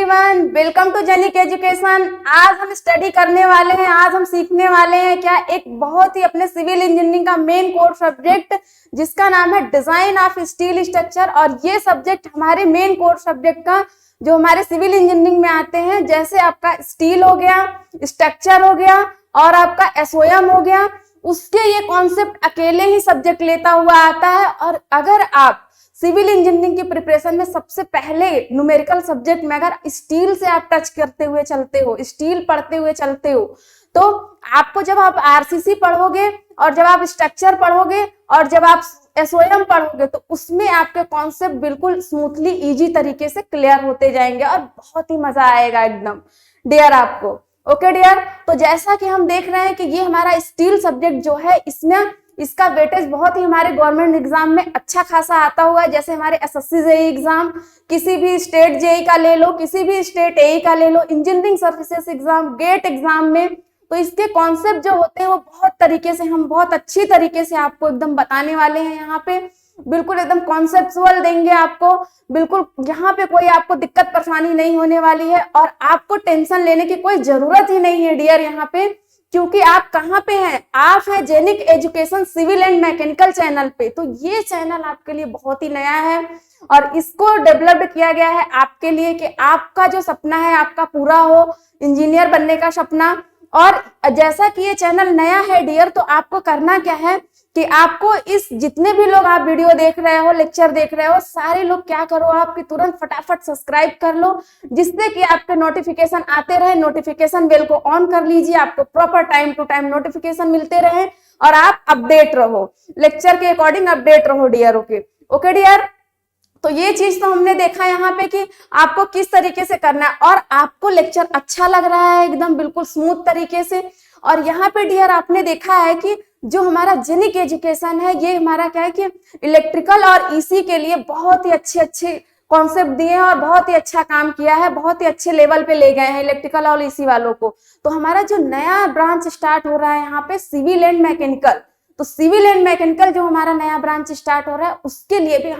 Everyone, welcome to Genic education. आज हम study करने वाले हैं, आज हम सीखने वाले हैं क्या एक बहुत ही अपने सिविल इंजीनियरिंग का मेन कोर सब्जेक्ट जिसका नाम है डिजाइन ऑफ स्टील स्ट्रक्चर। और ये सब्जेक्ट हमारे मेन कोर सब्जेक्ट का जो हमारे सिविल इंजीनियरिंग में आते हैं, जैसे आपका स्टील हो गया, स्ट्रक्चर हो गया और आपका एसओएम हो गया, उसके ये कॉन्सेप्ट अकेले ही सब्जेक्ट लेता हुआ आता है। और अगर आप सिविल इंजीनियरिंग की प्रिपरेशन में सबसे पहले न्यूमेरिकल सब्जेक्ट में अगर स्टील से आप टच करते हुए चलते हो, स्टील पढ़ते हुए चलते हो, तो आपको जब आप आरसीसी पढ़ोगे और जब आप स्ट्रक्चर पढ़ोगे और जब आप एसओएम पढ़ोगे तो उसमें आपके कॉन्सेप्ट बिल्कुल स्मूथली इजी तरीके से क्लियर होते जाएंगे और बहुत ही मजा आएगा एकदम डियर आपको। ओके डियर, तो जैसा कि हम देख रहे हैं कि ये हमारा स्टील सब्जेक्ट जो है, इसमें इसका वेटेज बहुत ही हमारे गवर्नमेंट एग्जाम में अच्छा खासा आता हुआ है। जैसे हमारे एसएससी जेई एग्जाम, किसी भी स्टेट जेई का ले लो, किसी भी स्टेट एई का ले लो, engineering services exam, GATE exam में, तो इसके कॉन्सेप्ट जो होते हैं वो बहुत तरीके से हम बहुत अच्छी तरीके से आपको एकदम बताने वाले हैं। यहाँ पे बिल्कुल एकदम कॉन्सेप्चुअल देंगे आपको, बिल्कुल यहाँ पे कोई आपको दिक्कत परेशानी नहीं होने वाली है और आपको टेंशन लेने की कोई जरूरत ही नहीं है डियर यहाँ पे, क्योंकि आप कहाँ पे हैं, आप हैं Genic education civil and mechanical channel पे। तो ये चैनल आपके लिए बहुत ही नया है और इसको डेवलप्ड किया गया है आपके लिए कि आपका जो सपना है आपका पूरा हो, इंजीनियर बनने का सपना। और जैसा कि ये चैनल नया है डियर, तो आपको करना क्या है कि आपको इस जितने भी लोग आप वीडियो देख रहे हो, लेक्चर देख रहे हो, सारे लोग क्या करो, आपकी तुरंत फटाफट सब्सक्राइब कर लो, जिससे कि आपके नोटिफिकेशन आते रहे। नोटिफिकेशन बेल को ऑन कर लीजिए, आपको proper time to time notification मिलते रहे और आप अपडेट रहो, लेक्चर के अकॉर्डिंग अपडेट रहो डियर। ओके डियर, तो ये चीज तो हमने देखा यहाँ पे कि आपको किस तरीके से करना है और आपको लेक्चर अच्छा लग रहा है एकदम बिल्कुल स्मूथ तरीके से। और यहाँ पे डियर आपने देखा है कि जो हमारा जेनिक एजुकेशन है, ये हमारा क्या है कि इलेक्ट्रिकल और ईसी के लिए बहुत ही अच्छे कॉन्सेप्ट दिए हैं और बहुत ही अच्छा काम किया है, बहुत ही अच्छे लेवल पे ले गए हैं इलेक्ट्रिकल और ईसी वालों को। तो हमारा जो नया ब्रांच स्टार्ट हो रहा है यहाँ पे सिविल एंड मैकेनिकल, तो सिविल एंड मैकेनिकल जो हमारा नया ब्रांच स्टार्ट हो रहा है उसके लिए भी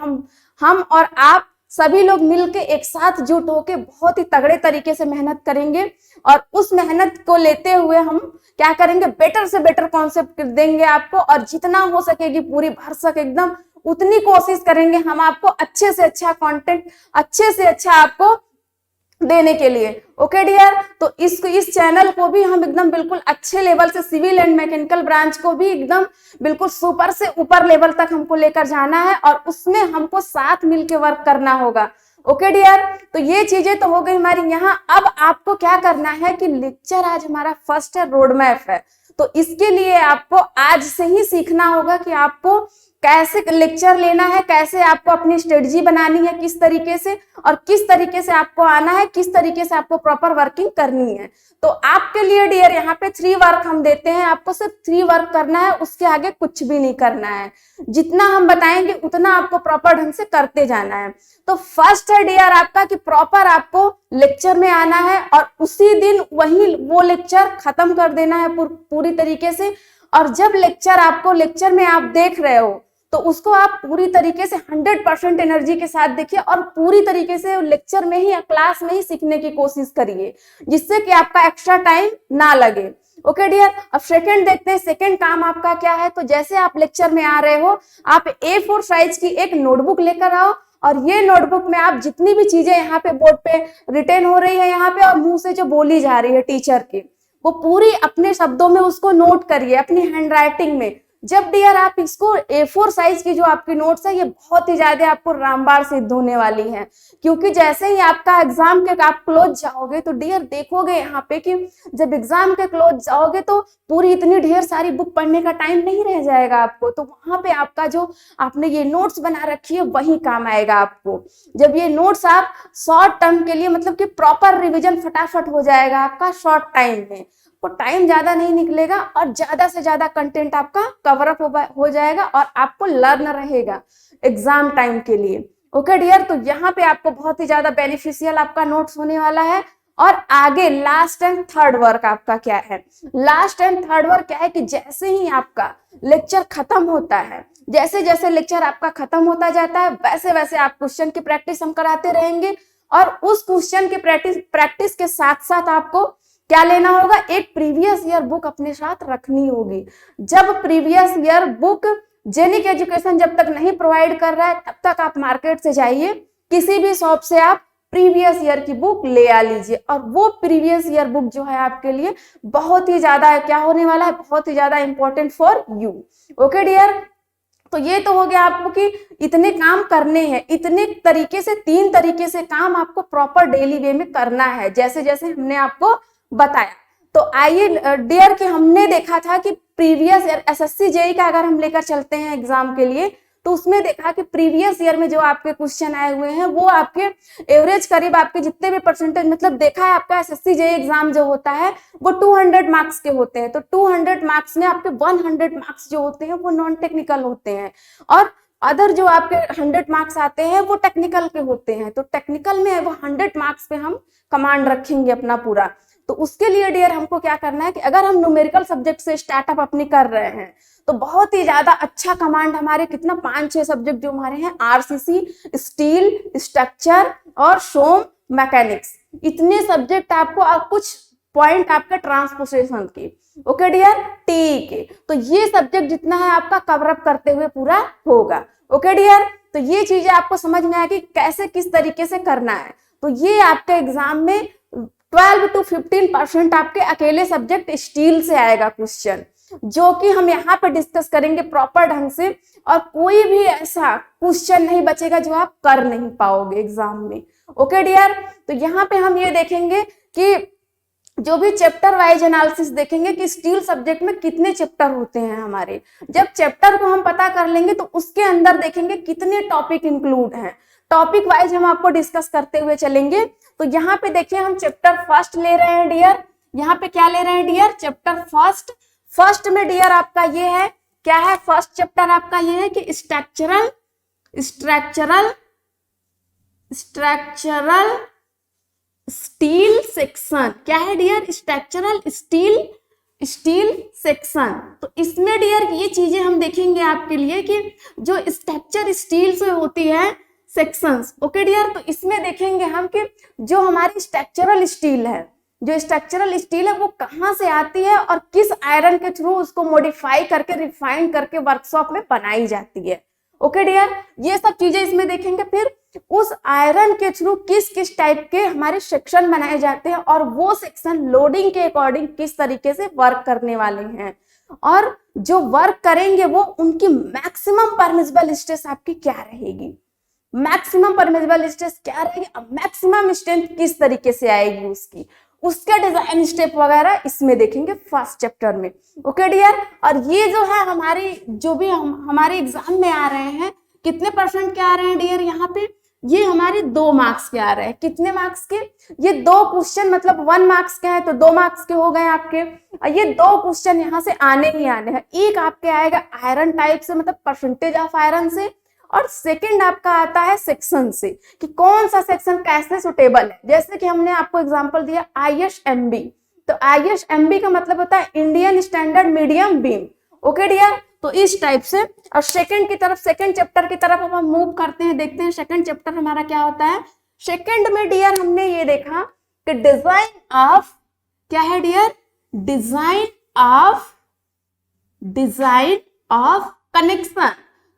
हम और आप सभी लोग मिलके एक साथ जुट होके बहुत ही तगड़े तरीके से मेहनत करेंगे और उस मेहनत को लेते हुए हम क्या करेंगे, बेटर से बेटर कॉन्सेप्ट देंगे आपको और जितना हो सकेगी पूरी भरसक एकदम उतनी कोशिश करेंगे हम आपको अच्छे से अच्छा कंटेंट, अच्छे से अच्छा आपको देने के लिए। ओके डियर, तो इस चैनल को भी हम एकदम बिल्कुल अच्छे लेवल से सिविल एंड मैकेनिकल ब्रांच को भी एकदम बिल्कुल सुपर से ऊपर लेवल तक हमको लेकर जाना है और उसमें हमको साथ मिलके वर्क करना होगा। ओके डियर, तो ये चीजें तो हो गई हमारी यहाँ। अब आपको क्या करना है कि लेक्चर आज हमारा फर्स्ट है, रोड मैप है, तो इसके लिए आपको आज से ही सीखना होगा कि आपको कैसे लेक्चर लेना है, कैसे आपको अपनी स्ट्रेटजी बनानी है, किस तरीके से और किस तरीके से आपको आना है, किस तरीके से आपको प्रॉपर वर्किंग करनी है। तो आपके लिए डियर यहाँ पे 3 वर्क हम देते हैं, आपको सिर्फ 3 वर्क करना है, उसके आगे कुछ भी नहीं करना है। जितना हम बताएंगे उतना आपको प्रॉपर ढंग से करते जाना है। तो फर्स्ट है डियर आपका कि प्रॉपर आपको लेक्चर में आना है और उसी दिन वही वो लेक्चर खत्म कर देना है पूरी तरीके से। और जब लेक्चर में आप देख रहे हो तो उसको आप पूरी तरीके से 100% एनर्जी के साथ देखिए और पूरी तरीके से लेक्चर में ही या क्लास में ही सीखने की कोशिश करिए, जिससे कि आपका एक्स्ट्रा टाइम ना लगे। ओके डियर, अब सेकंड देखते हैं, सेकंड काम आपका क्या है। तो जैसे आप लेक्चर में आ रहे हो, आप A4 साइज की एक नोटबुक लेकर आओ और ये नोटबुक में आप जितनी भी चीजें यहाँ पे बोर्ड पे रिटेन हो रही है यहाँ पे और मुंह से जो बोली जा रही है टीचर की, वो पूरी अपने शब्दों में उसको नोट करिए अपनी हैंडराइटिंग में। जब डियर आप इसको A4 साइज की जो आपकी नोट्स है, ये बहुत ही ज्यादा आपको रामबाण सिद्ध होने वाली है, क्योंकि जैसे ही आपका एग्जाम के आप क्लोज जाओगे तो डियर देखोगे यहाँ पे कि जब एग्जाम के क्लोज जाओगे तो पूरी इतनी ढेर सारी बुक पढ़ने का टाइम नहीं रह जाएगा आपको। तो वहां पे आपका जो आपने ये नोट्स बना रखी है वही काम आएगा आपको। जब ये नोट्स आप शॉर्ट टर्म के लिए मतलब कि प्रॉपर रिविजन फटाफट हो जाएगा आपका शॉर्ट टाइम में, तो टाइम ज्यादा नहीं निकलेगा और ज्यादा से ज्यादा कंटेंट आपका कवर अप हो जाएगा और आपको लर्न रहेगा एग्जाम टाइम के लिए। ओके डियर, तो यहाँ पे आपको बहुत ही ज्यादा बेनिफिशियल आपका नोट्स होने वाला है। और आगे लास्ट एंड थर्ड वर्क आपका क्या है, लास्ट एंड थर्ड वर्क क्या है कि जैसे ही आपका लेक्चर खत्म होता है, जैसे जैसे लेक्चर आपका खत्म होता जाता है वैसे वैसे आप क्वेश्चन की प्रैक्टिस हम कराते रहेंगे और उस क्वेश्चन के प्रैक्टिस के साथ साथ आपको क्या लेना होगा, एक प्रीवियस ईयर बुक अपने साथ रखनी होगी। जब previous year book Genic education जब तक नहीं प्रोवाइड कर रहा है तब तक आप मार्केट से जाइए, किसी भी शॉप से आप प्रीवियस ईयर की बुक ले आ लीजिए, और वो प्रीवियस ईयर बुक जो है आपके लिए बहुत ही ज्यादा क्या होने वाला है, बहुत ही ज्यादा important for you. Okay dear, तो ये तो हो गया आपको कि इतने काम करने हैं, इतने तरीके से 3 तरीके से काम आपको प्रॉपर डेली वे में करना है, जैसे जैसे हमने आपको बताया। तो आइए डियर कि हमने देखा था कि प्रीवियस ईयर एसएससी जेईई का अगर हम लेकर चलते हैं एग्जाम के लिए, तो उसमें देखा कि प्रीवियस ईयर में जो आपके क्वेश्चन आए हुए हैं वो आपके एवरेज करीब आपके जितने भी परसेंटेज, मतलब देखा है आपका एसएससी जेईई एग्जाम जो होता है वो 200 मार्क्स के होते हैं। तो 200 मार्क्स में आपके 100 मार्क्स जो होते हैं वो नॉन टेक्निकल होते हैं, और अदर जो आपके 100 मार्क्स आते हैं वो टेक्निकल के होते हैं। तो टेक्निकल में वो 100 मार्क्स पे हम कमांड रखेंगे अपना पूरा। तो उसके लिए डियर हमको क्या करना है कि अगर हम न्यूमेरिकल सब्जेक्ट से स्टार्टअप अपनी कर रहे हैं तो बहुत ही ज्यादा अच्छा कमांड हमारे कितना 5-6 सब्जेक्ट जो हमारे हैं, आरसीसी, स्टील, स्ट्रक्चर और सोम मैकेनिक्स, इतने सब्जेक्ट आपको, और कुछ पॉइंट आपका ट्रांसपोर्टेशन की। ओके डियर, ठीक है, तो ये सब्जेक्ट जितना है आपका कवर अप करते हुए पूरा होगा। ओके डियर, तो ये चीजें आपको समझ में आया कि कैसे किस तरीके से करना है। तो ये आपके एग्जाम में 12 to 15% आपके अकेले सब्जेक्ट स्टील से आएगा क्वेश्चन, जो कि हम यहाँ पे डिस्कस करेंगे प्रॉपर ढंग से, और कोई भी ऐसा क्वेश्चन नहीं बचेगा जो आप कर नहीं पाओगे एग्जाम में। ओके डियर, तो यहाँ पे हम ये देखेंगे कि जो भी चैप्टर वाइज एनालिसिस देखेंगे कि स्टील सब्जेक्ट में कितने चैप्टर होते हैं हमारे। जब चैप्टर को हम पता कर लेंगे तो उसके अंदर देखेंगे कितने टॉपिक इंक्लूड हैं, टॉपिक वाइज हम आपको डिस्कस करते हुए चलेंगे। तो यहाँ पे देखिए हम चैप्टर फर्स्ट ले रहे हैं डियर, यहाँ पे क्या ले रहे हैं डियर, चैप्टर फर्स्ट। फर्स्ट में डियर आपका ये है, क्या है, फर्स्ट चैप्टर आपका ये है कि स्ट्रक्चरल स्टील सेक्शन। क्या है डियर, स्ट्रक्चरल स्टील सेक्शन। तो इसमें डियर ये चीजें हम देखेंगे आपके लिए कि जो स्ट्रक्चर स्टील से होती है सेक्शंस। ओके डियर, तो इसमें देखेंगे हम कि जो हमारी स्ट्रक्चरल स्टील है, जो स्ट्रक्चरल स्टील है वो कहाँ से आती है और किस आयरन के थ्रू उसको मॉडिफाई करके रिफाइन करके वर्कशॉप में बनाई जाती है। ओके डियर, ये सब चीजें इसमें देखेंगे। फिर उस आयरन के थ्रू किस किस टाइप के हमारे सेक्शन बनाए जाते हैं और वो सेक्शन लोडिंग के अकॉर्डिंग किस तरीके से वर्क करने वाले हैं, और जो वर्क करेंगे वो उनकी मैक्सिमम परमिसिबल स्ट्रेस आपकी क्या रहेगी, मैक्सिमम परमिसिबल स्ट्रेस क्या रहेगी, मैक्सिमम स्ट्रेंथ किस तरीके से आएगी उसकी, उसका डिजाइन स्टेप वगैरह इसमें देखेंगे फर्स्ट चैप्टर में। ओके डियर, और ये जो है हमारे जो भी हमारे एग्जाम में आ रहे हैं, कितने परसेंट के आ रहे हैं डियर, यहाँ पे ये हमारे 2 मार्क्स के आ रहे हैं। कितने मार्क्स के, ये 2 क्वेश्चन मतलब 1 मार्क्स के हैं तो 2 मार्क्स के हो गए आपके, और ये 2 क्वेश्चन यहाँ से आने ही आने हैं। एक आपके आएगा आयरन टाइप से, मतलब परसेंटेज ऑफ आयरन से, और सेकंड आपका आता है सेक्शन से कि कौन सा सेक्शन कैसे सुटेबल है। जैसे कि हमने आपको एग्जांपल दिया ISMB, तो ISMB का मतलब होता है Indian standard medium beam. Okay dear, तो इस टाइप से। और सेकंड की तरफ, सेकंड चैप्टर की तरफ हम मूव करते हैं, देखते हैं सेकंड चैप्टर हमारा क्या होता है। सेकंड में डियर हमने ये देखा कि डिजाइन ऑफ, क्या है डियर, डिजाइन ऑफ कनेक्शन।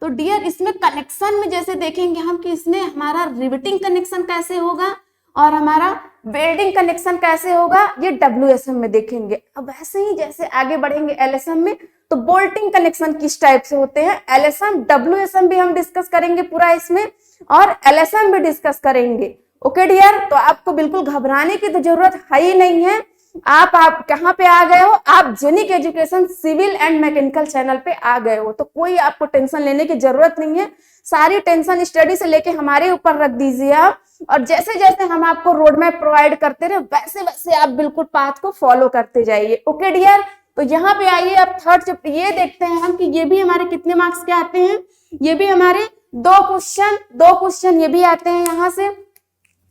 तो डियर इसमें कनेक्शन में जैसे देखेंगे हम कि इसमें हमारा रिवेटिंग कनेक्शन कैसे होगा और हमारा वेल्डिंग कनेक्शन कैसे होगा, ये WSM में देखेंगे। अब वैसे ही जैसे आगे बढ़ेंगे LSM में, तो बोल्टिंग कनेक्शन किस टाइप से होते हैं, LSM WSM भी हम डिस्कस करेंगे पूरा इसमें, और LSM भी डिस्कस करेंगे। ओके डियर, तो आपको बिल्कुल घबराने की तो जरूरत है ही नहीं है। आप कहाँ पे आ गए हो, आप Genic education civil and mechanical channel पे आ गए हो, तो कोई आपको टेंशन लेने की जरूरत नहीं है। सारी टेंशन स्टडी से लेके हमारे ऊपर रख दीजिए आप, और जैसे जैसे हम आपको रोड मैप प्रोवाइड करते रहे वैसे वैसे आप बिल्कुल पाथ को फॉलो करते जाइए। ओके डियर, तो यहाँ पे आइए आप थर्ड चैप्टर ये देखते हैं हम कि ये भी हमारे कितने मार्क्स के आते हैं, ये भी हमारे 2 क्वेश्चन ये भी आते हैं यहाँ से।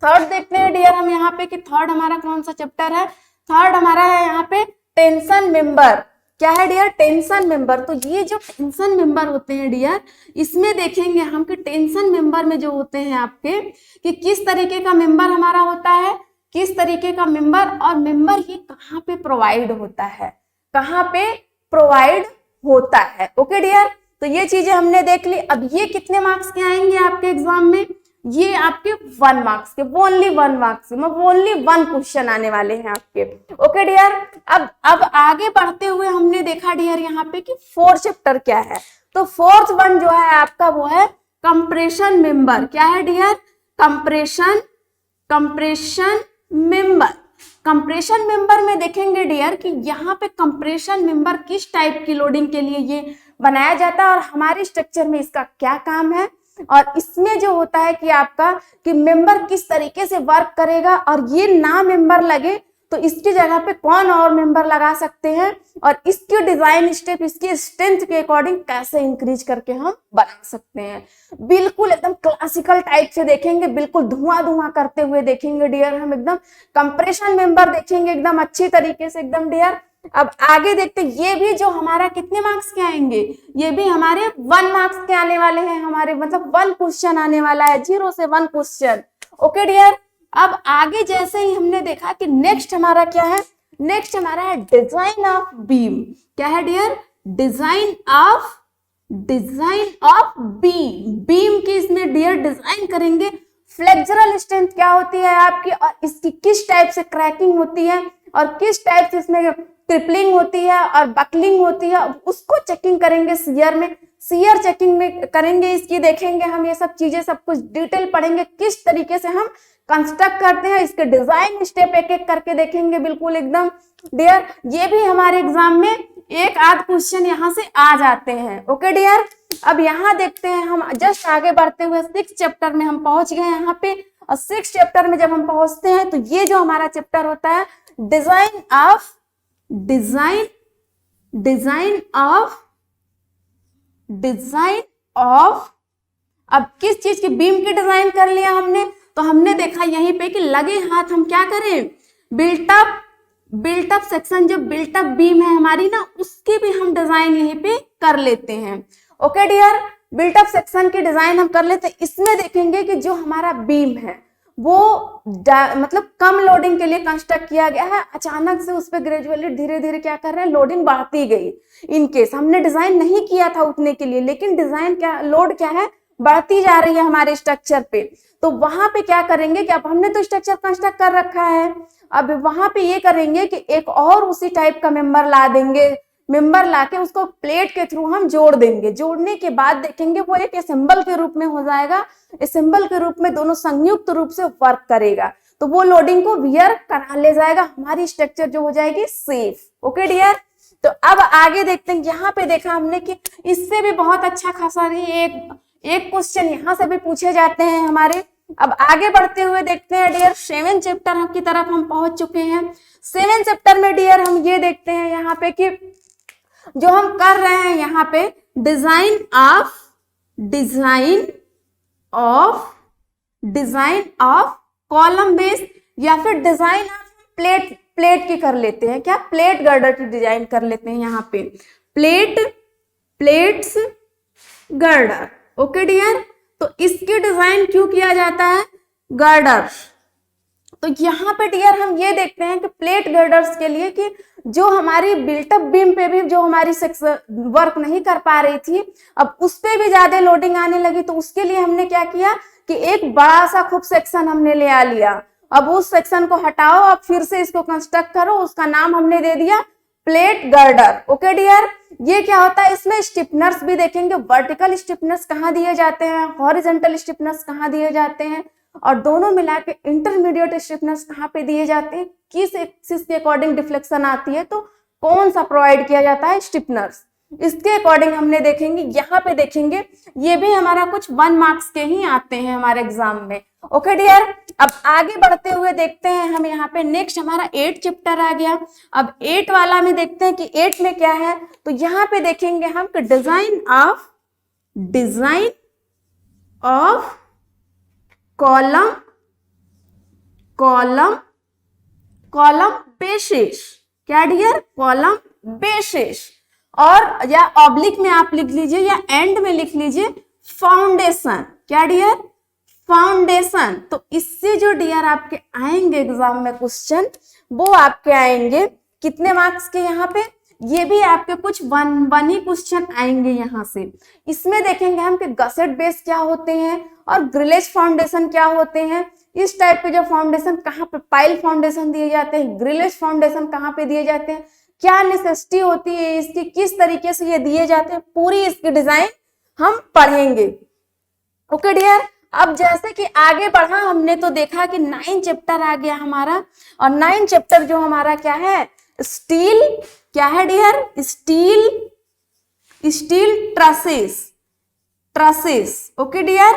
थर्ड देखते हैं डियर हम यहाँ पे कि थर्ड हमारा कौन सा चैप्टर है। थर्ड हमारा है यहाँ पे टेंशन मेंबर। क्या है डियर, टेंशन मेंबर। तो ये जो टेंशन मेंबर होते हैं डियर, इसमें देखेंगे हम कि टेंशन मेंबर में जो होते हैं आपके कि किस तरीके का मेंबर हमारा होता है, किस तरीके का मेंबर, और मेंबर ये कहाँ पे प्रोवाइड होता है, कहाँ पे प्रोवाइड होता है। ओके डियर, तो ये चीजें हमने देख ली। अब ये कितने मार्क्स के आएंगे आपके एग्जाम में, ये आपके 1 मार्क्स के, ओनली 1 मार्क्स में ओनली 1 क्वेश्चन आने वाले हैं आपके। ओके डियर, अब आगे बढ़ते हुए हमने देखा डियर यहाँ पे कि 4th चैप्टर क्या है। तो 4th वन जो है आपका वो है कंप्रेशन मेंबर। क्या है dear, compression member. Compression member में देखेंगे डियर कि यहाँ पे कंप्रेशन मेंबर किस टाइप की लोडिंग के लिए ये बनाया जाता है और हमारे स्ट्रक्चर में इसका क्या काम है, और इसमें जो होता है कि आपका कि मेंबर किस तरीके से वर्क करेगा, और ये ना मेंबर लगे तो इसकी जगह पे कौन और मेंबर लगा सकते हैं, और इसकी डिजाइन स्टेप इसकी स्ट्रेंथ के अकॉर्डिंग कैसे इंक्रीज करके हम बना सकते हैं। बिल्कुल एकदम क्लासिकल टाइप से देखेंगे, बिल्कुल धुआं धुआं करते हुए देखेंगे डियर, हम एकदम कंप्रेशन मेंबर देखेंगे एकदम अच्छी तरीके से एकदम डियर। अब आगे देखते हैं, ये भी जो हमारा कितने मार्क्स के आएंगे, ये भी हमारे 1 मार्क्स के आने वाले हैं, हमारे मतलब 1 क्वेश्चन आने वाला है, 0 से 1 क्वेश्चन। ओके डियर, अब आगे जैसे ही हमने देखा कि नेक्स्ट हमारा क्या है, नेक्स्ट हमारा है डिजाइन ऑफ बीम। क्या है dear, design of beam. Beam की इसमें डियर डिजाइन करेंगे, फ्लेक्सुरल स्ट्रेंथ क्या होती है आपकी, और इसकी किस टाइप से क्रैकिंग होती है, और किस टाइप से इसमें ट्रिपलिंग होती है और बकलिंग होती है, उसको चेकिंग करेंगे शियर में, शियर चेकिंग में करेंगे इसकी, देखेंगे हम ये सब चीजें, सब कुछ डिटेल पढ़ेंगे किस तरीके से हम कंस्ट्रक्ट करते हैं, इसके डिजाइन स्टेप एक एक करके देखेंगे बिल्कुल एकदम डियर। ये भी हमारे एग्जाम में एक आध क्वेश्चन यहाँ से आ जाते हैं। ओके डियर, अब यहाँ देखते हैं हम जस्ट आगे बढ़ते हुए 6th चैप्टर में हम पहुंच गए यहाँ पे, और 6th चैप्टर में जब हम पहुंचते हैं तो ये जो हमारा चैप्टर होता है डिजाइन ऑफ अब किस चीज की, बीम की डिजाइन कर लिया हमने, तो हमने देखा यहीं पे कि लगे हाथ हम क्या करें, बिल्टअप सेक्शन, जो बिल्टअप बीम है हमारी ना, उसकी भी हम डिजाइन यहीं पे कर लेते हैं। ओके डियर, बिल्टअप सेक्शन की डिजाइन हम कर लेते हैं। इसमें देखेंगे कि जो हमारा बीम है वो मतलब कम लोडिंग के लिए कंस्ट्रक्ट किया गया है, अचानक से उस पर ग्रेजुअली धीरे धीरे क्या कर रहे हैं, लोडिंग बढ़ती गई। इनकेस हमने डिजाइन नहीं किया था उतने के लिए, लेकिन डिजाइन क्या, लोड क्या है, बढ़ती जा रही है हमारे स्ट्रक्चर पे, तो वहां पे क्या करेंगे कि अब हमने तो स्ट्रक्चर कंस्ट्रक्ट कर रखा है, अब वहां पे ये करेंगे कि एक और उसी टाइप का मेंबर ला देंगे, मेंबर लाके उसको प्लेट के थ्रू हम जोड़ देंगे। जोड़ने के बाद देखेंगे वो एक असेंबल के रूप में हो जाएगा, असेंबल के रूप में दोनों संयुक्त रूप से वर्क करेगा, तो वो लोडिंग को वियर करा ले जाएगा, हमारी स्ट्रक्चर जो हो जाएगी सेफ। ओके डियर, तो अब आगे देखते हैं, यहाँ पे देखा हमने कि इससे भी बहुत अच्छा खासा एक क्वेश्चन यहाँ से भी पूछे जाते हैं हमारे। अब आगे बढ़ते हुए देखते हैं डियर 7th चैप्टर की तरफ हम पहुंच चुके हैं। 7th चैप्टर में डियर हम ये देखते हैं यहाँ पे कि जो हम कर रहे हैं यहाँ पे डिजाइन ऑफ कॉलम बेस, या फिर डिजाइन ऑफ प्लेट की कर लेते हैं, क्या प्लेट गर्डर की डिजाइन कर लेते हैं यहाँ पे, प्लेट्स गर्डर। ओके डियर, तो इसकी डिजाइन क्यों किया जाता है, गर्डर। तो यहाँ पे डियर हम ये देखते हैं कि प्लेट गर्डर्स के लिए कि जो हमारी बिल्टअप बीम पे भी जो हमारी वर्क नहीं कर पा रही थी, अब उस पे भी ज्यादा लोडिंग आने लगी, तो उसके लिए हमने क्या किया कि एक बड़ा सा खूब सेक्शन हमने ले आ लिया, अब उस सेक्शन को हटाओ, अब फिर से इसको कंस्ट्रक्ट करो, उसका नाम हमने दे दिया प्लेट गर्डर। ओके डियर, ये क्या होता है, इसमें स्टिफनर्स भी देखेंगे, वर्टिकल स्टिफनर्स कहाँ दिए जाते हैं, हॉरिजॉन्टल स्टिफनर्स कहाँ दिए जाते हैं, और दोनों मिला के इंटरमीडिएट स्टिफनर्स कहाँ पे दिए जाते हैं, किस एक्सिस के अकॉर्डिंग डिफ्लेक्शन आती है, तो कौन सा प्रोवाइड किया जाता है स्टिफनर्स, इसके अकॉर्डिंग हमने देखेंगे। यहाँ पे देखेंगे ये भी हमारा कुछ 1 मार्क्स के ही आते हैं हमारे एग्जाम में। ओके डियर, अब आगे बढ़ते हुए देखते हैं हम यहाँ पे नेक्स्ट हमारा 8th चैप्टर आ गया। अब 8 वाला में देखते हैं कि 8 में क्या है, तो यहाँ पे देखेंगे हम कि डिजाइन ऑफ कॉलम बेसिस। क्या डियर, कॉलम बेसिस, और या ऑब्लिक में आप लिख लीजिए या एंड में लिख लीजिए फाउंडेशन। क्या डियर? फाउंडेशन। तो इससे जो डियर आपके आएंगे एग्जाम में क्वेश्चन, वो आपके आएंगे कितने मार्क्स के? यहाँ पे ये भी आपके कुछ वन ही क्वेश्चन आएंगे यहाँ से। इसमें देखेंगे हम कि गसेट बेस क्या होते हैं और ग्रिलेज फाउंडेशन क्या होते हैं। इस टाइप के जो फाउंडेशन कहाँ पे पाइल फाउंडेशन दिए जाते हैं, ग्रिलेज फाउंडेशन कहाँ पे दिए जाते हैं, क्या नेसेसिटी होती है इसकी, किस तरीके से ये दिए जाते हैं, पूरी इसकी डिजाइन हम पढ़ेंगे। ओके डियर, अब जैसे कि आगे बढ़ा हमने तो देखा कि 9 चैप्टर आ गया हमारा, और 9 चैप्टर जो हमारा क्या है? स्टील। क्या है dear? Steel trusses. Okay dear,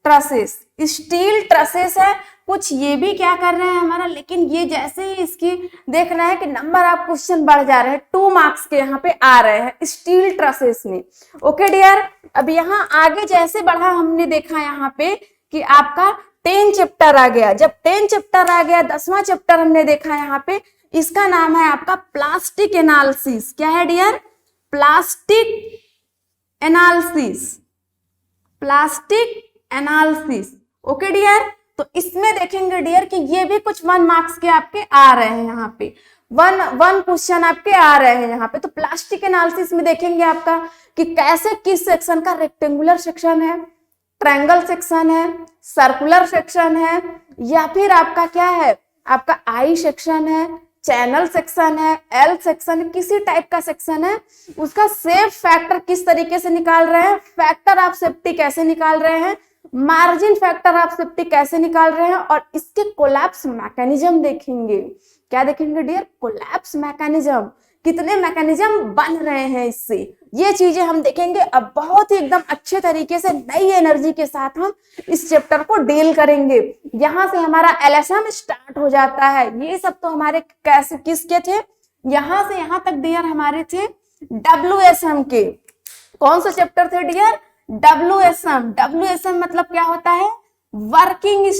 trusses, steel trusses है। कुछ ये भी क्या कर रहे हैं हमारा, लेकिन ये जैसे ही इसकी देख रहे हैं कि नंबर ऑफ क्वेश्चन बढ़ जा रहे हैं, 2 मार्क्स के यहाँ पे आ रहे हैं स्टील ट्रसेस में। ओके डियर, अब यहाँ आगे जैसे बढ़ा हमने देखा यहाँ पे कि आपका 10 चैप्टर आ गया। जब 10 चैप्टर आ गया, 10वां चैप्टर हमने देखा यहाँ पे, इसका नाम है आपका प्लास्टिक एनालिसिस। क्या है dear? Plastic analysis. Okay dear, तो इसमें देखेंगे डियर कि ये भी कुछ 1 मार्क्स के आपके आ रहे हैं यहाँ पे, वन क्वेश्चन आपके आ रहे हैं यहाँ पे। तो प्लास्टिक एनालिसिस में देखेंगे आपका कि कैसे, किस सेक्शन का, रेक्टेंगुलर सेक्शन है, ट्रायंगल सेक्शन है, सर्कुलर सेक्शन है, या फिर आपका क्या है, आपका आई सेक्शन है, चैनल सेक्शन है, एल सेक्शन है, किसी टाइप का सेक्शन है, उसका सेफ फैक्टर किस तरीके से निकाल रहे हैं, फैक्टर ऑफ सेफ्टी कैसे निकाल रहे हैं, मार्जिन फैक्टर ऑफ सेफ्टी कैसे निकाल रहे हैं, और इसके कोलैप्स मैकेनिज्म देखेंगे। क्या देखेंगे डियर? कोलैप्स मैकेनिज्म, कितने मैकेनिज्म बन रहे हैं इससे, ये चीजें हम देखेंगे। अब बहुत ही एकदम अच्छे तरीके से नई एनर्जी के साथ हम इस चैप्टर को डील करेंगे। यहाँ से हमारा एलएसएम स्टार्ट हो जाता है। ये सब तो हमारे कैसे किसके थे? यहाँ से यहाँ तक डियर हमारे थे डब्ल्यूएसएम के। कौन सा चैप्टर थे डियर? डब्ल्यूएसएम मतलब क्या होता है? वर्किंग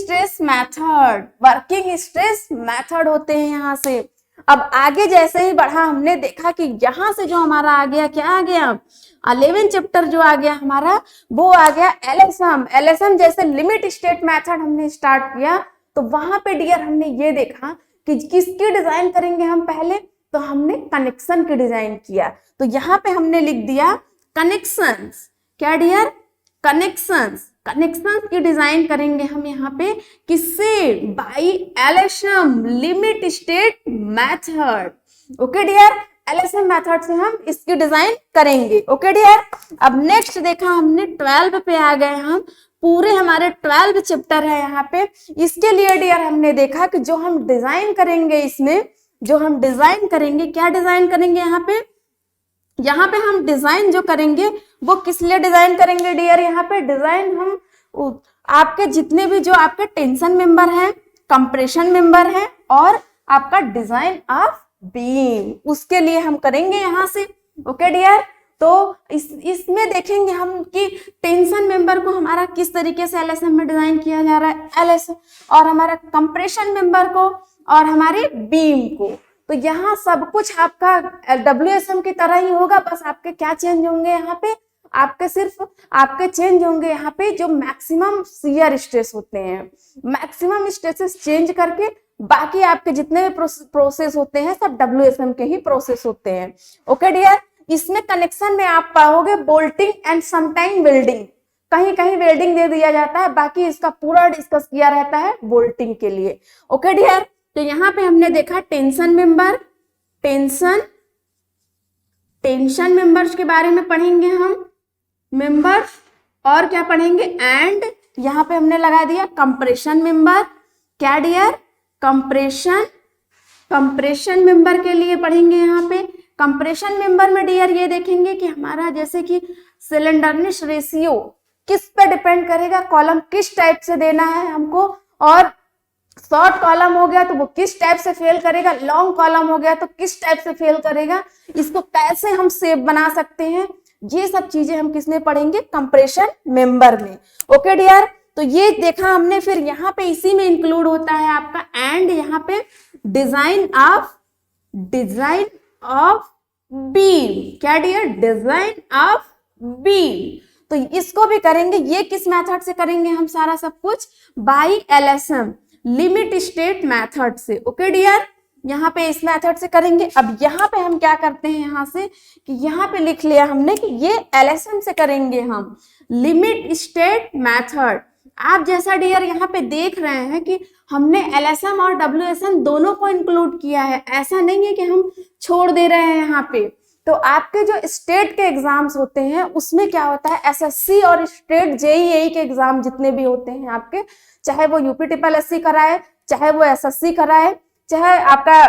स्ट्रेस मेथड होते हैं यहाँ से। अब आगे जैसे ही बढ़ा हमने देखा कि यहाँ से जो हमारा आ गया, क्या आ गया? 11 चैप्टर जो आ गया हमारा, वो आ गया एलएसएम जैसे लिमिट स्टेट मेथड हमने स्टार्ट किया। तो वहां पे डियर हमने ये देखा कि किसकी डिजाइन करेंगे हम पहले, तो हमने कनेक्शन की डिजाइन किया। तो यहाँ पे हमने लिख दिया कनेक्शंस। क्या डियर? कनेक्शंस की डिजाइन करेंगे हम यहाँ पे, किससे? By LSM limit state method. Okay dear, LSM method से हम इसकी डिजाइन करेंगे। ओके डियर, अब नेक्स्ट देखा हमने 12 पे आ गए हम। पूरे हमारे 12 चैप्टर है यहाँ पे। इसके लिए डियर हमने देखा कि जो हम डिजाइन करेंगे, इसमें जो हम डिजाइन करेंगे, क्या डिजाइन करेंगे यहाँ पे हम डिजाइन जो करेंगे वो किस लिए डिजाइन करेंगे डियर? यहाँ पे डिजाइन हम आपके जितने भी जो आपके टेंशन मेंबर हैं, कंप्रेशन मेंबर हैं, और आपका डिजाइन ऑफ बीम, उसके लिए हम करेंगे यहाँ से। ओके डियर, तो इसमें देखेंगे हम कि टेंशन मेंबर को हमारा किस तरीके से एलएसएम में डिजाइन किया जा रहा है, एलएसएम, और हमारा कंप्रेशन मेंबर को और हमारे बीम को। तो यहाँ सब कुछ आपका डब्ल्यूएसएम की तरह ही होगा, बस आपके क्या चेंज होंगे यहाँ पे, आपके चेंज होंगे यहाँ पे जो मैक्सिमम शियर स्ट्रेस होते हैं, मैक्सिमम स्ट्रेसेस चेंज करके बाकी आपके जितने भी प्रोसेस होते हैं सब डब्ल्यूएसएम के ही प्रोसेस होते हैं। ओके डियर, इसमें कनेक्शन में आप पाओगे बोल्टिंग एंड समटाइम वेल्डिंग, कहीं कहीं वेल्डिंग दे दिया जाता है, बाकी इसका पूरा डिस्कस किया रहता है बोल्टिंग के लिए। ओके डियर, तो यहाँ पे हमने देखा टेंशन मेंबर्स के बारे में पढ़ेंगे हम, मेंबर्स, और क्या पढ़ेंगे, एंड यहाँ पे हमने लगा दिया कंप्रेशन मेंबर। क्या डियर? कंप्रेशन मेंबर के लिए पढ़ेंगे यहाँ पे। कंप्रेशन मेंबर में डियर ये देखेंगे कि हमारा जैसे कि सिलेंडरनेस रेशियो किस पे डिपेंड करेगा, कॉलम किस टाइप से देना है हमको, और शॉर्ट कॉलम हो गया तो वो किस टाइप से फेल करेगा, लॉन्ग कॉलम हो गया तो किस टाइप से फेल करेगा, इसको कैसे हम शेप बना सकते हैं, ये सब चीजें हम किसमें पढ़ेंगे? कंप्रेशन मेंबर में। ओके डियर, तो ये देखा हमने। फिर यहाँ पे इसी में इंक्लूड होता है आपका एंड, यहाँ पे डिजाइन ऑफ बीम। क्या डियर? Design of beam. तो इसको भी करेंगे, ये किस मेथड से करेंगे हम सारा सब कुछ? By LSM, limit state method से। ओके डियर, यहाँ पे इस मेथड से करेंगे। अब यहाँ पे हम क्या करते हैं, यहाँ से कि यहाँ पे लिख लिया हमने कि ये एलएसएम से करेंगे हम, लिमिट स्टेट मेथड। आप जैसा डियर यहाँ पे देख रहे हैं कि हमने एलएसएम और डब्ल्यूएसएम दोनों को इंक्लूड किया है, ऐसा नहीं है कि हम छोड़ दे रहे हैं यहाँ पे। तो आपके जो स्टेट के एग्जाम्स होते हैं उसमें क्या होता है, एसएससी और स्टेट जेईई के एग्जाम जितने भी होते हैं आपके, चाहे वो यूपी ट्रिपल एससी कराए, चाहे वो एसएससी कराए, चाहे आपका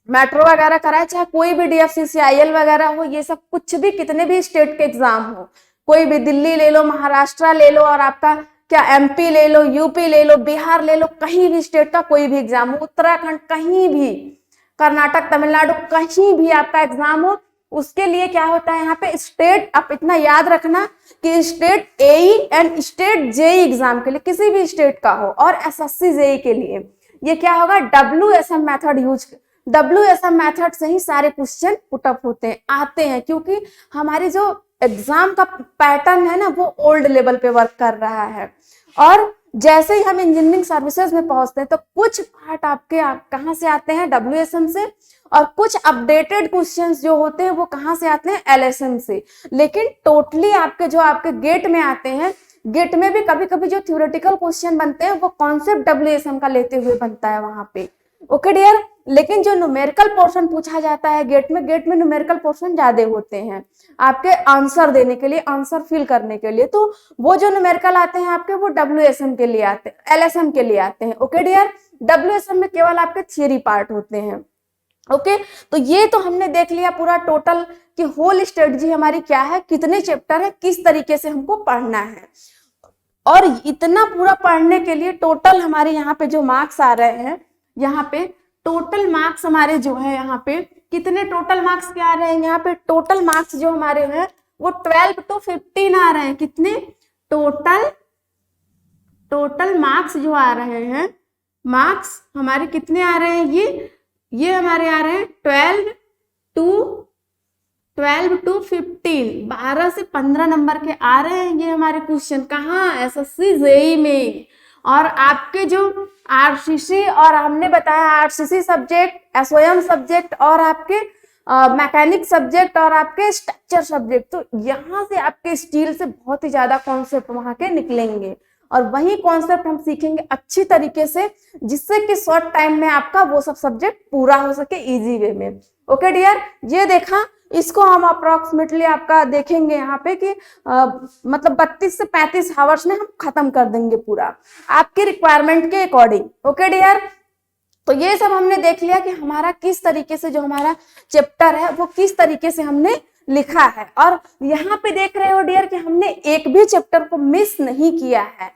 मेट्रो वगैरह कराए, चाहे कोई भी डीएफसीसीआईएल वगैरह हो, ये सब कुछ भी कितने भी स्टेट के एग्जाम हो, कोई भी दिल्ली ले लो, महाराष्ट्र ले लो, और आपका क्या एमपी ले लो, यूपी ले लो, बिहार ले लो, कहीं भी स्टेट का कोई भी एग्जाम हो, उत्तराखंड कहीं भी, कर्नाटक, तमिलनाडु कहीं भी आपका एग्जाम हो, उसके लिए क्या होता है यहाँ पे स्टेट, आप इतना याद रखना कि state AE and state JE exam के लिए, किसी भी स्टेट का हो, और एसएससी जेई के लिए ये क्या होगा, डब्ल्यूएसएम मेथड यूज, डब्ल्यूएसएम मेथड से ही सारे क्वेश्चन पुटअप होते हैं, आते हैं, क्योंकि हमारी जो एग्जाम का पैटर्न है ना वो ओल्ड लेवल पे वर्क कर रहा है। और जैसे ही हम इंजीनियरिंग सर्विसेज में पहुंचते हैं तो कुछ पार्ट आपके कहाँ से आते हैं, डब्ल्यूएसएम से, और कुछ अपडेटेड क्वेश्चंस जो होते हैं वो कहाँ से आते हैं, एलएसएम से। लेकिन टोटली आपके जो आपके गेट में आते हैं, गेट में भी कभी कभी जो थ्योरेटिकल क्वेश्चन बनते हैं वो कॉन्सेप्ट डब्ल्यूएसएम का लेते हुए बनता है वहां पे। ओके डियर, लेकिन जो न्यूमेरिकल पोर्शन पूछा जाता है गेट में न्यूमेरिकल पोर्शन ज्यादा होते हैं आपके आंसर देने के लिए, आंसर फिल करने के लिए, तो वो जो न्यूमेरिकल आते हैं आपके वो डब्ल्यूएसएम के लिए आते हैं, एलएसएम के लिए आते हैं। ओके डियर, डब्ल्यूएसएम में केवल आपके थियरी पार्ट होते हैं। ओके, तो ये तो हमने देख लिया पूरा टोटल कि होल स्ट्रेटजी हमारी क्या है, कितने चैप्टर है, किस तरीके से हमको पढ़ना है। और इतना पूरा पढ़ने के लिए टोटल हमारे यहाँ पे जो मार्क्स आ रहे हैं, यहाँ पे टोटल मार्क्स हमारे जो है यहाँ पे कितने टोटल मार्क्स क्या आ रहे हैं, यहाँ पे टोटल मार्क्स जो हमारे हैं वो 12 to 15 आ रहे हैं। कितने टोटल मार्क्स जो आ रहे हैं, मार्क्स हमारे कितने आ रहे हैं, ये हमारे आ रहे हैं 12 to 15, 12 से 15 नंबर के आ रहे हैं ये हमारे क्वेश्चन। कहाँ? एसएससी जेईई में। और आपके जो आरसीसी, और हमने बताया आरसीसी सब्जेक्ट, एसओएम सब्जेक्ट, और आपके मैकेनिक सब्जेक्ट, और आपके स्ट्रक्चर सब्जेक्ट, तो यहाँ से आपके स्टील से बहुत ही ज्यादा कॉन्सेप्ट वहां के निकलेंगे, और वही कॉन्सेप्ट हम सीखेंगे अच्छी तरीके से, जिससे कि शॉर्ट टाइम में आपका वो सब सब्जेक्ट पूरा हो सके इजी वे में। ओके डियर, ये देखा, इसको हम अप्रोक्सीमेटली आपका देखेंगे यहाँ पे कि मतलब 32 से 35 आवर्स में हम खत्म कर देंगे पूरा आपकी रिक्वायरमेंट के अकॉर्डिंग। ओके डियर, तो ये सब हमने देख लिया कि हमारा किस तरीके से जो हमारा चैप्टर है वो किस तरीके से हमने लिखा है। और यहाँ पे देख रहे हो डियर कि हमने एक भी चैप्टर को मिस नहीं किया है,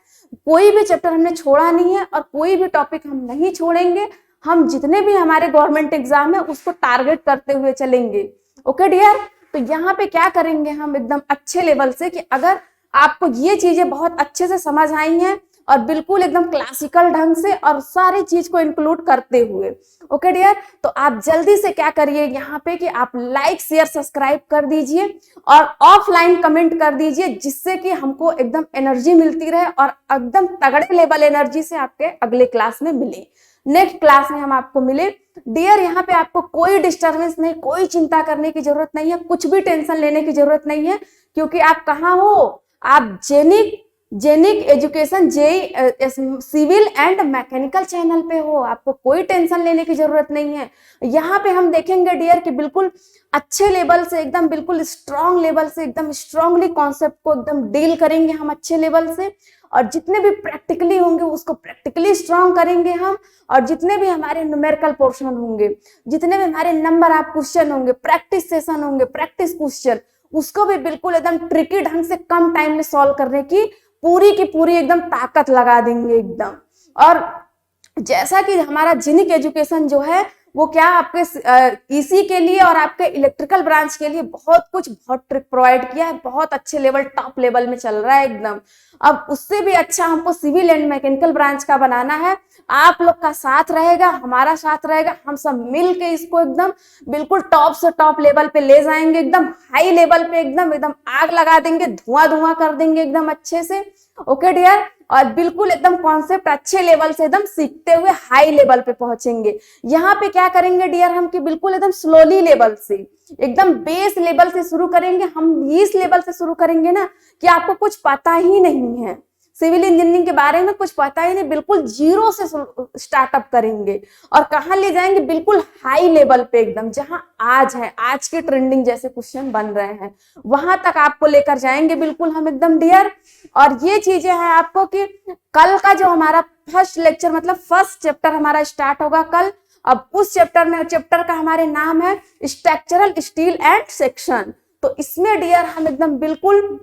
कोई भी चैप्टर हमने छोड़ा नहीं है, और कोई भी टॉपिक हम नहीं छोड़ेंगे। हम जितने भी हमारे गवर्नमेंट एग्जाम है उसको टारगेट करते हुए चलेंगे। ओके डियर, तो यहाँ पे क्या करेंगे हम एकदम अच्छे लेवल से कि अगर आपको ये चीजें बहुत अच्छे से समझ आई हैं और बिल्कुल एकदम क्लासिकल ढंग से और सारी चीज को इंक्लूड करते हुए, ओके डियर, तो आप जल्दी से क्या करिए यहाँ पे कि आप लाइक शेयर सब्सक्राइब कर दीजिए और ऑफलाइन कमेंट कर दीजिए, जिससे कि हमको एकदम एनर्जी मिलती रहे और एकदम तगड़े लेवल एनर्जी से आपके अगले क्लास में मिले, नेक्स्ट क्लास में हम आपको मिले। डियर, यहाँ पे आपको कोई डिस्टर्बेंस नहीं, कोई चिंता करने की जरूरत नहीं है, कुछ भी टेंशन लेने की जरूरत नहीं है, क्योंकि आप कहाँ हो, आप Genic education JEE civil and mechanical channel पे हो। आपको कोई टेंशन लेने की जरूरत नहीं है। यहाँ पे हम देखेंगे डियर कि बिल्कुल अच्छे लेवल से, एकदम बिल्कुल स्ट्रॉन्ग लेवल से, एकदम स्ट्रांगली कॉन्सेप्ट को एकदम डील करेंगे हम अच्छे लेवल से, और जितने भी प्रैक्टिकली होंगे उसको प्रैक्टिकली स्ट्रॉन्ग करेंगे हम, और जितने भी हमारे न्यूमेरिकल पोर्शन होंगे, जितने भी हमारे नंबर ऑफ क्वेश्चन होंगे, प्रैक्टिस सेशन होंगे, प्रैक्टिस क्वेश्चन, उसको भी बिल्कुल एकदम ट्रिकी ढंग से कम टाइम में सॉल्व करने की पूरी एकदम ताकत लगा देंगे एकदम। और जैसा कि हमारा जेनिक एजुकेशन जो है वो क्या आपके ईसी के लिए और आपके इलेक्ट्रिकल ब्रांच के लिए बहुत ट्रिक प्रोवाइड किया है, बहुत अच्छे लेवल, टॉप लेवल में चल रहा है एकदम। अब उससे भी अच्छा हमको सिविल एंड मैकेनिकल ब्रांच का बनाना है। आप लोग का साथ रहेगा, हमारा साथ रहेगा, हम सब मिल के इसको एकदम बिल्कुल टॉप से टॉप लेवल पे ले जाएंगे, एकदम हाई लेवल पे, एकदम आग लगा देंगे, धुआं धुआं कर देंगे एकदम अच्छे से। ओके डियर, और बिल्कुल एकदम कॉन्सेप्ट अच्छे लेवल से एकदम सीखते हुए हाई लेवल पे पहुंचेंगे। यहाँ पे क्या करेंगे डियर हम, कि बिल्कुल एकदम स्लोली लेवल से, एकदम बेस लेवल से शुरू करेंगे। हम इस लेवल से शुरू करेंगे ना कि आपको कुछ पता ही नहीं है, सिविल इंजीनियरिंग के बारे में कुछ पता ही नहीं, बिल्कुल जीरो से स्टार्टअप करेंगे और कहाँ ले जाएंगे, बिल्कुल हाई लेवल पे एकदम, जहां आज है, आज के ट्रेंडिंग जैसे क्वेश्चन बन रहे हैं वहां तक आपको लेकर जाएंगे बिल्कुल हम एकदम डियर। और ये चीजें हैं आपको कि कल का जो हमारा फर्स्ट लेक्चर, मतलब फर्स्ट चैप्टर हमारा स्टार्ट होगा कल। अब उस चैप्टर का हमारे नाम है स्ट्रक्चरल स्टील एंड सेक्शन। तो इसमें डियर हम एकदम बिल्कुल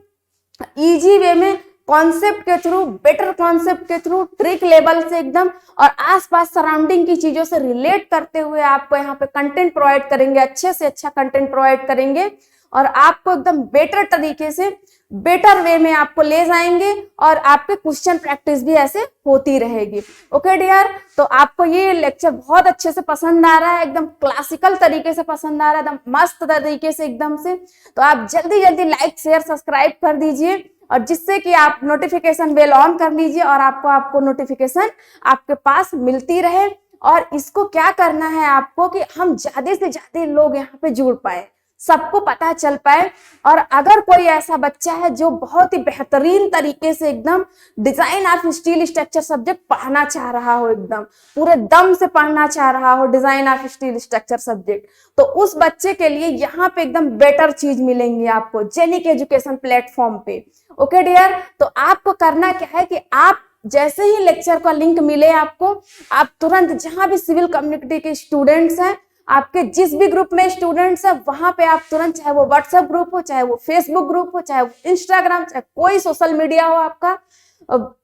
इजी वे में कॉन्सेप्ट के थ्रू, बेटर कॉन्सेप्ट के थ्रू, ट्रिक लेवल से एकदम और आसपास सराउंडिंग की चीजों से रिलेट करते हुए आपको यहाँ पे कंटेंट प्रोवाइड करेंगे, अच्छे से अच्छा कंटेंट प्रोवाइड करेंगे और आपको एकदम बेटर तरीके से, बेटर वे में आपको ले जाएंगे और आपके क्वेश्चन प्रैक्टिस भी ऐसे होती रहेगी। ओके डियर, तो आपको ये लेक्चर बहुत अच्छे से पसंद आ रहा है, एकदम क्लासिकल तरीके से पसंद आ रहा है, एकदम मस्त तरीके से एकदम से। तो आप जल्दी जल्दी लाइक शेयर सब्सक्राइब कर दीजिए और जिससे कि आप नोटिफिकेशन बेल ऑन कर लीजिए और आपको नोटिफिकेशन आपके पास मिलती रहे। और इसको क्या करना है आपको कि हम ज्यादा से ज्यादा लोग यहाँ पे जुड़ पाए, सबको पता चल पाए। और अगर कोई ऐसा बच्चा है जो बहुत ही बेहतरीन तरीके से एकदम design of steel structure subject पढ़ना चाह रहा हो, एकदम पूरे दम से पढ़ना चाह रहा हो design of steel structure subject, तो उस बच्चे के लिए यहाँ पे एकदम बेटर चीज मिलेंगी आपको जेनिक एजुकेशन प्लेटफॉर्म पे। ओके डियर, तो आपको करना क्या है कि आप जैसे ही लेक्चर का लिंक मिले आपको, आप तुरंत जहां भी सिविल कम्युनिटी के स्टूडेंट्स हैं, आपके जिस भी ग्रुप में स्टूडेंट्स है वहां पे आप तुरंत, चाहे वो व्हाट्सएप ग्रुप हो, चाहे वो फेसबुक ग्रुप हो, चाहे वो इंस्टाग्राम, चाहे कोई सोशल मीडिया हो आपका,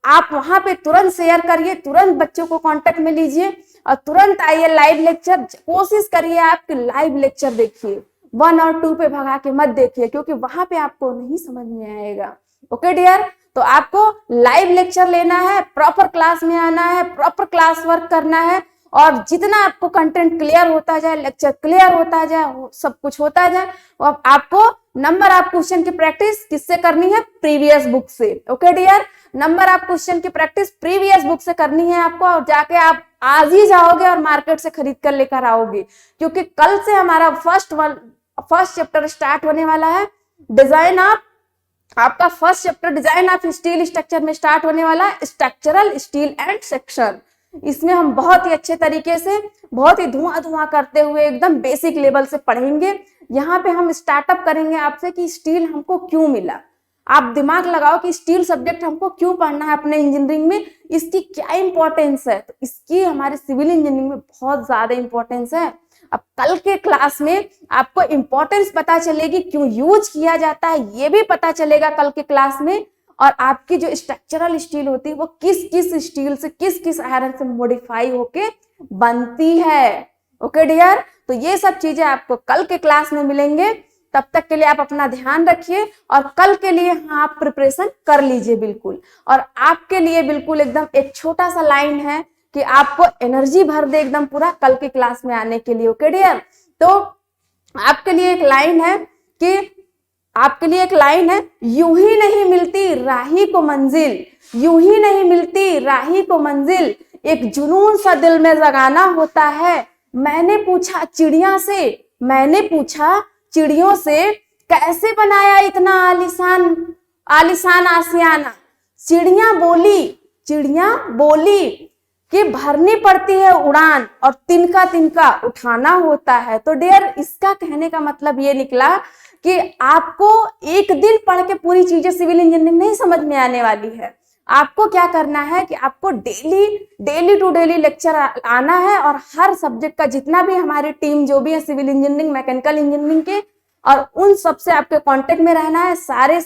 आप वहां पे तुरंत शेयर करिए, तुरंत बच्चों को कांटेक्ट में लीजिए और तुरंत आइए लाइव लेक्चर। कोशिश करिए आपके लाइव लेक्चर देखिए, 1 और 2 पे भगा के मत देखिए क्योंकि वहां पे आपको नहीं समझ में आएगा। ओके डियर, तो आपको लाइव लेक्चर लेना है, प्रॉपर क्लास में आना है, प्रॉपर क्लास वर्क करना है और जितना आपको कंटेंट क्लियर होता जाए, लेक्चर क्लियर होता जाए, सब कुछ होता जाए, अब आपको नंबर ऑफ क्वेश्चन की प्रैक्टिस किससे करनी है, प्रीवियस बुक से। Okay dear, number of question की प्रैक्टिस प्रीवियस बुक से करनी है आपको और जाके आप आज ही जाओगे और मार्केट से खरीद कर लेकर आओगे क्योंकि कल से हमारा फर्स्ट चैप्टर स्टार्ट होने वाला है। डिजाइन ऑफ, आपका first chapter design of steel structure में स्टार्ट होने वाला है, स्ट्रक्चरल स्टील एंड सेक्शन। इसमें हम बहुत ही अच्छे तरीके से, बहुत ही धुआं करते हुए एकदम बेसिक लेवल से पढ़ेंगे। यहाँ पे हम स्टार्टअप करेंगे आपसे कि स्टील हमको क्यों मिला। आप दिमाग लगाओ कि स्टील सब्जेक्ट हमको क्यों पढ़ना है अपने इंजीनियरिंग में, इसकी क्या इंपॉर्टेंस है। तो इसकी हमारे सिविल इंजीनियरिंग में बहुत ज्यादा इंपॉर्टेंस है। अब कल के क्लास में आपको इंपॉर्टेंस पता चलेगी, क्यों यूज किया जाता है ये भी पता चलेगा कल के क्लास में। और आपकी जो स्ट्रक्चरल स्टील होती है वो किस किस स्टील से, किस किस आयरन से मॉडिफाई होके बनती है। ओके डियर, तो ये सब चीजें आपको कल के क्लास में मिलेंगे। तब तक के लिए आप अपना ध्यान रखिए और कल के लिए हाँ आप प्रिपरेशन कर लीजिए बिल्कुल। और आपके लिए बिल्कुल एकदम एक छोटा सा लाइन है कि आपको एनर्जी भर दे एकदम पूरा कल के क्लास में आने के लिए। ओके डियर, तो आपके लिए एक लाइन है कि यूं ही नहीं मिलती राही को मंजिल, यूं ही नहीं मिलती राही को मंजिल, एक जुनून सा दिल में जगाना होता है। मैंने पूछा चिड़ियों से कैसे बनाया इतना आलीशान आशियाना। चिड़िया बोली कि भरनी पड़ती है उड़ान और तिनका तिनका उठाना होता है। तो डियर, इसका कहने का मतलब ये निकला कि आपको एक दिन पढ़ के पूरी चीजें सिविल इंजीनियरिंग नहीं समझ में आने वाली है। आपको क्या करना है कि आपको डेली टू डेली लेक्चर आना है और हर सब्जेक्ट का जितना भी हमारी टीम जो भी है सिविल इंजीनियरिंग, मैकेनिकल इंजीनियरिंग के, और उन सबसे आपके कांटेक्ट में रहना है। सारे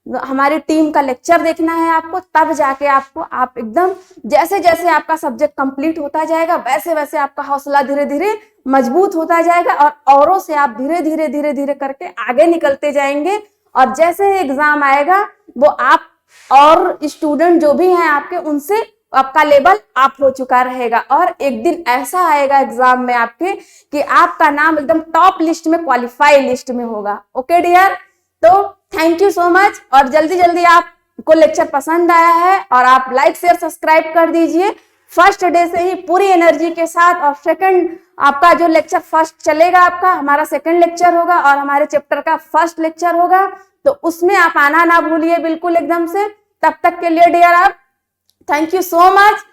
हमारी टीम का लेक्चर देखना है आपको, तब जाके आप एकदम जैसे जैसे आपका सब्जेक्ट कंप्लीट होता जाएगा वैसे वैसे आपका हौसला धीरे धीरे मजबूत होता जाएगा और औरों से आप धीरे धीरे करके आगे निकलते जाएंगे। और जैसे एग्जाम आएगा वो आप और स्टूडेंट जो भी हैं आपके, उनसे आपका लेवल अप हो चुका रहेगा। और एक दिन ऐसा आएगा एग्जाम में आपके कि आपका नाम एकदम टॉप लिस्ट में, क्वालिफाई लिस्ट में होगा। ओके डियर, तो थैंक यू सो मच। और जल्दी जल्दी आपको लेक्चर पसंद आया है और आप लाइक शेयर सब्सक्राइब कर दीजिए। फर्स्ट डे से ही पूरी एनर्जी के साथ, और सेकंड आपका जो लेक्चर फर्स्ट चलेगा, आपका हमारा सेकंड लेक्चर होगा और हमारे चैप्टर का फर्स्ट लेक्चर होगा, तो उसमें आप आना ना भूलिए बिल्कुल एकदम से। तब तक के लिए डियर आप थैंक यू सो मच।